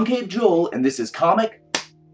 Cape Joel, and this is Comic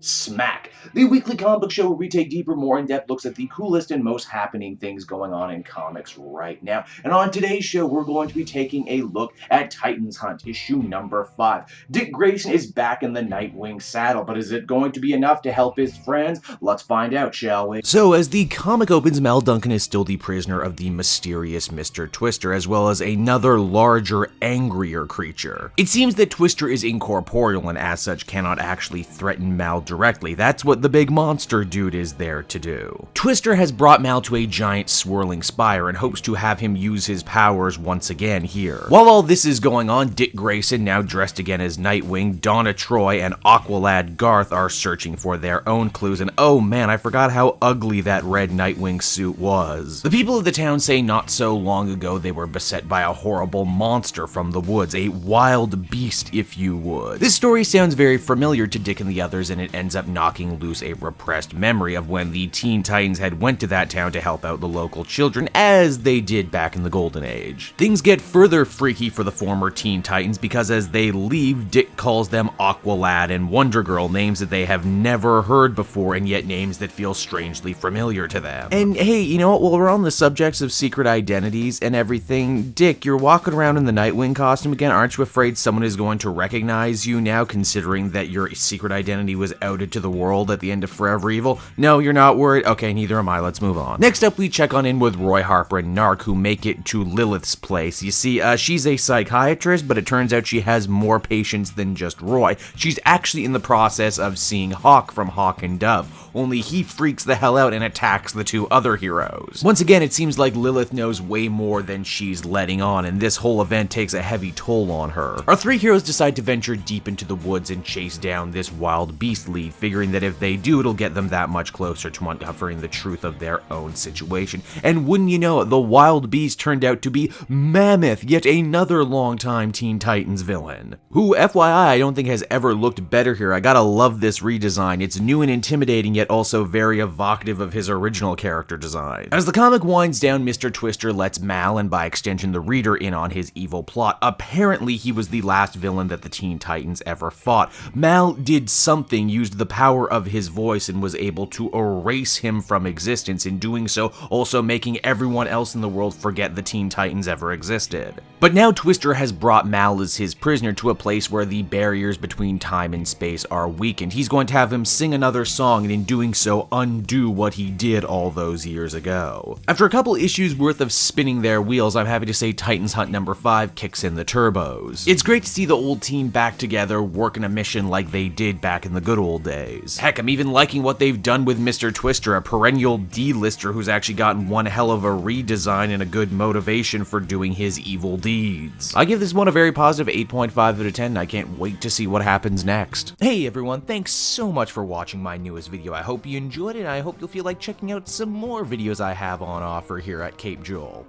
Smack, the weekly comic book show where we take deeper, more in-depth looks at the coolest and most happening things going on in comics right now. And on today's show, we're going to be taking a look at Titans Hunt, issue number 5. Dick Grayson is back in the Nightwing saddle, but is it going to be enough to help his friends? Let's find out, shall we? So, as the comic opens, Mal Duncan is still the prisoner of the mysterious Mr. Twister, as well as another larger, angrier creature. It seems that Twister is incorporeal and as such cannot actually threaten Mal directly. That's what the big monster dude is there to do. Twister has brought Mal to a giant swirling spire and hopes to have him use his powers once again here. While all this is going on, Dick Grayson, now dressed again as Nightwing, Donna Troy, and Aqualad Garth are searching for their own clues, and oh man, I forgot how ugly that red Nightwing suit was. The people of the town say not so long ago they were beset by a horrible monster from the woods, a wild beast if you would. This story sounds very familiar to Dick and the others, and it ends up knocking loose a repressed memory of when the Teen Titans had went to that town to help out the local children, as they did back in the Golden Age. Things get further freaky for the former Teen Titans because as they leave, Dick calls them Aqualad and Wonder Girl, names that they have never heard before and yet names that feel strangely familiar to them. And hey, you know what, while we're on the subjects of secret identities and everything, Dick, you're walking around in the Nightwing costume again, aren't you afraid someone is going to recognize you now, considering that your secret identity was outed to the world at the end of Forever Evil? No, you're not worried? Okay, neither am I, let's move on. Next up, we check on in with Roy Harper and Narc, who make it to Lilith's place. You see, she's a psychiatrist, but it turns out she has more patients than just Roy. She's actually in the process of seeing Hawk from Hawk and Dove, only he freaks the hell out and attacks the two other heroes. Once again, it seems like Lilith knows way more than she's letting on, and this whole event takes a heavy toll on her. Our three heroes decide to venture deep into the woods and chase down this wild beast lead, figuring that if they do, it'll get them that much closer to uncovering the truth of their own situation. And wouldn't you know it, the wild beast turned out to be Mammoth, yet another longtime Teen Titans villain, who, FYI, I don't think has ever looked better here. I gotta love this redesign. It's new and intimidating, yet also very evocative of his original character design. As the comic winds down, Mr. Twister lets Mal, and by extension the reader, in on his evil plot. Apparently, he was the last villain that the Teen Titans ever fought. Mal did something, used the power of his voice, and was able to erase him from existence, in doing so also making everyone else in the world forget the Teen Titans ever existed. But now Twister has brought Mal as his prisoner to a place where the barriers between time and space are weakened. He's going to have him sing another song, and in doing so undo what he did all those years ago. After a couple issues worth of spinning their wheels, I'm happy to say Titans Hunt number 5 kicks in the turbos. It's great to see the old team back together, working a mission like they did back in the good old days. Heck, I'm even liking what they've done with Mr. Twister, a perennial D-lister who's actually gotten one hell of a redesign and a good motivation for doing his evil deeds. I give this one a very positive 8.5 out of 10, and I can't wait to see what happens next. Hey everyone, thanks so much for watching my newest video. I hope you enjoyed it, and I hope you'll feel like checking out some more videos I have on offer here at Cape Joel.